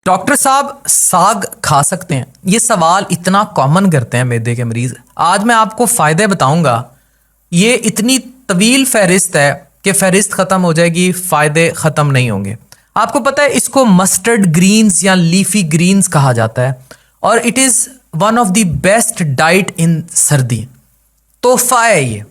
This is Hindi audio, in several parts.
डॉक्टर साहब साग खा सकते हैं? ये सवाल इतना कॉमन करते हैं मैदे के मरीज। आज मैं आपको फ़ायदे बताऊंगा। ये इतनी तवील फहरिस्त है कि फहरिस्त ख़त्म हो जाएगी, फ़ायदे ख़त्म नहीं होंगे। आपको पता है इसको मस्टर्ड ग्रीन्स या लीफी ग्रीन्स कहा जाता है और it is one of the best diet in सर्दी। तोहफा है ये।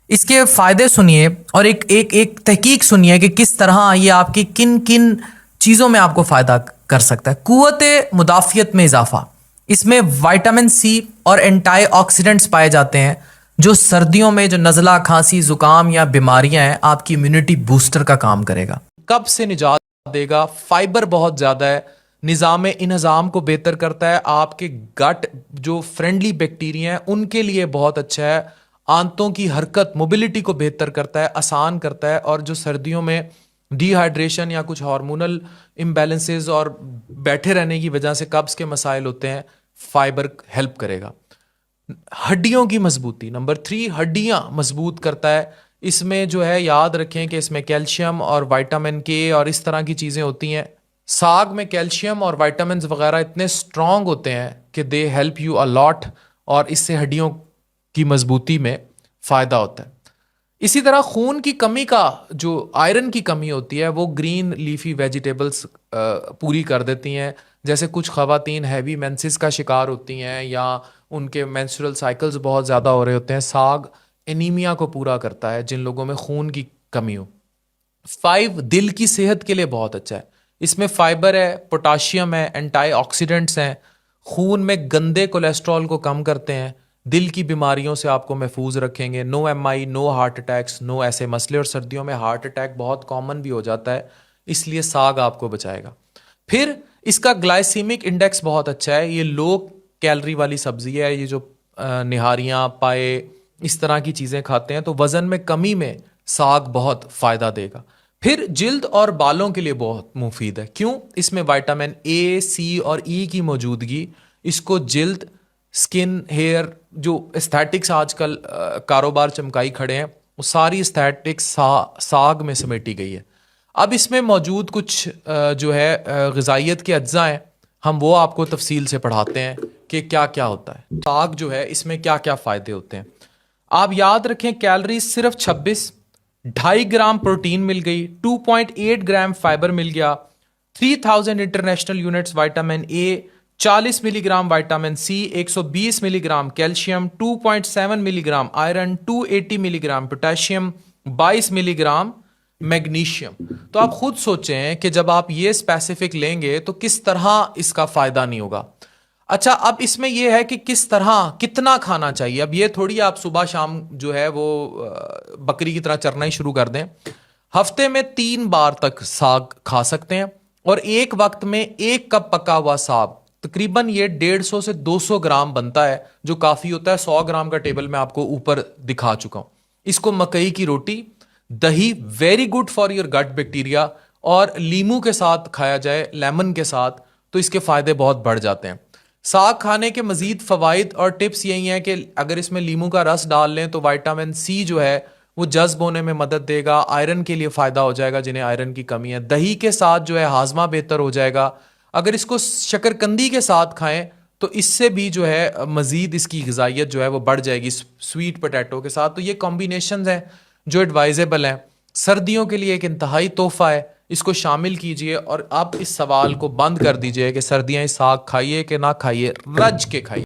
इसके फ़ायदे सुनिए और एक तहकीक सुनिए कि किस तरह ये आपकी किन किन चीज़ों में आपको फ़ायदा कर सकता है। कुव्वत मुदाफ़ियत में इजाफा, इसमें विटामिन सी और एंटीऑक्सीडेंट्स पाए जाते हैं जो सर्दियों में जो नज़ला, खांसी, ज़ुकाम या बीमारियां हैं आपकी इम्यूनिटी बूस्टर का काम करेगा। कब्ज से निजात देगा। फाइबर बहुत ज़्यादा है, निज़ाम इंहज़ाम को बेहतर करता है। आपके गट जो फ्रेंडली बैक्टीरिया हैं उनके लिए बहुत अच्छा है। आंतों की हरकत, मोबिलिटी को बेहतर करता है, आसान करता है। और जो सर्दियों में डिहाइड्रेशन या कुछ हार्मोनल इम्बैलेंसेस और बैठे रहने की वजह से कब्ज के मसाइल होते हैं, फाइबर हेल्प करेगा। हड्डियों की मजबूती, नंबर 3, हड्डियां मजबूत करता है। इसमें जो है याद रखें कि इसमें कैल्शियम और विटामिन के और इस तरह की चीज़ें होती हैं। साग में कैल्शियम और विटामिन वगैरह इतने स्ट्रॉन्ग होते हैं कि they help you a lot, और इससे हड्डियों की मजबूती में फ़ायदा होता है। इसी तरह खून की कमी का, जो आयरन की कमी होती है, वो ग्रीन लीफी वेजिटेबल्स पूरी कर देती हैं। जैसे कुछ ख़वातीन हैवी मेंसेस का शिकार होती हैं या उनके मेंस्ट्रुअल साइकिल्स बहुत ज़्यादा हो रहे होते हैं। साग एनीमिया को पूरा करता है, जिन लोगों में खून की कमी हो। 5, दिल की सेहत के लिए बहुत अच्छा है। इसमें फाइबर है, पोटाशियम है, एंटीऑक्सीडेंट्स हैं, खून में गंदे कोलेस्ट्रॉल को कम करते हैं, दिल की बीमारियों से आपको महफूज रखेंगे। No MI, no heart attacks, no ऐसे मसले। और सर्दियों में हार्ट अटैक बहुत कॉमन भी हो जाता है, इसलिए साग आपको बचाएगा। फिर इसका ग्लाइसीमिक इंडेक्स बहुत अच्छा है। ये लो कैलोरी वाली सब्जी है। ये जो निहारियाँ, पाए, इस तरह की चीज़ें खाते हैं तो वज़न में कमी में साग बहुत फ़ायदा देगा। फिर जिल्द और बालों के लिए बहुत मुफीद है। क्यों? इसमें विटामिन ए, सी और ई की मौजूदगी इसको जिल्द, स्किन, हेयर, जो एस्थेटिक्स आजकल कारोबार चमकाई खड़े हैं, वो सारी एस्थेटिक्स साग में समेटी गई है। अब इसमें मौजूद कुछ जो है ग़िज़ाइयत के अज्जा हैं, हम वो आपको तफसील से पढ़ाते हैं कि क्या क्या होता है। साग जो है इसमें क्या क्या फ़ायदे होते हैं। आप याद रखें, कैलोरी सिर्फ 26, 2.5 ग्राम प्रोटीन मिल गई, 2.8 ग्राम फाइबर मिल गया, 3000 international units vitamin A, 40 milligram vitamin C, 120 milligram calcium, 2.7 milligram iron, 280 milligram potassium, 22 milligram magnesium. तो आप खुद सोचें कि जब आप ये स्पेसिफिक लेंगे तो किस तरह इसका फायदा नहीं होगा। अच्छा, अब इसमें यह है कि किस तरह, कितना खाना चाहिए। अब ये थोड़ी आप सुबह शाम जो है वो बकरी की तरह चरना ही शुरू कर दें। हफ्ते में 3 बार तक साग खा सकते हैं और एक वक्त में 1 कप पका हुआ साग, तकरीबन ये 150 से 200 ग्राम बनता है, जो काफ़ी होता है। 100 ग्राम का टेबल मैं आपको ऊपर दिखा चुका हूं। इसको मकई की रोटी, दही, very good for your gut bacteria, और लीमू के साथ खाया जाए, लेमन के साथ, तो इसके फ़ायदे बहुत बढ़ जाते हैं। साग खाने के मज़ीद फ़वाइद और टिप्स यही हैं कि अगर इसमें लीमू का रस डाल लें तो विटामिन सी जो है वो जज्ब होने में मदद देगा, आयरन के लिए फ़ायदा हो जाएगा जिन्हें आयरन की कमी है। दही के साथ जो है हाजमा बेहतर हो जाएगा। अगर इसको शकरकंदी के साथ खाएं तो इससे भी जो है मज़ीद इसकी ग़िज़ाइयत जो है वो बढ़ जाएगी स्वीट पोटैटो के साथ। तो ये कॉम्बिनेशन हैं जो एडवाइजेबल हैं। सर्दियों के लिए एक इंतहाई तोहफ़ा है, इसको शामिल कीजिए और आप इस सवाल को बंद कर दीजिए कि सर्दियाँ साग खाइए कि ना खाइए, रज के खाइए।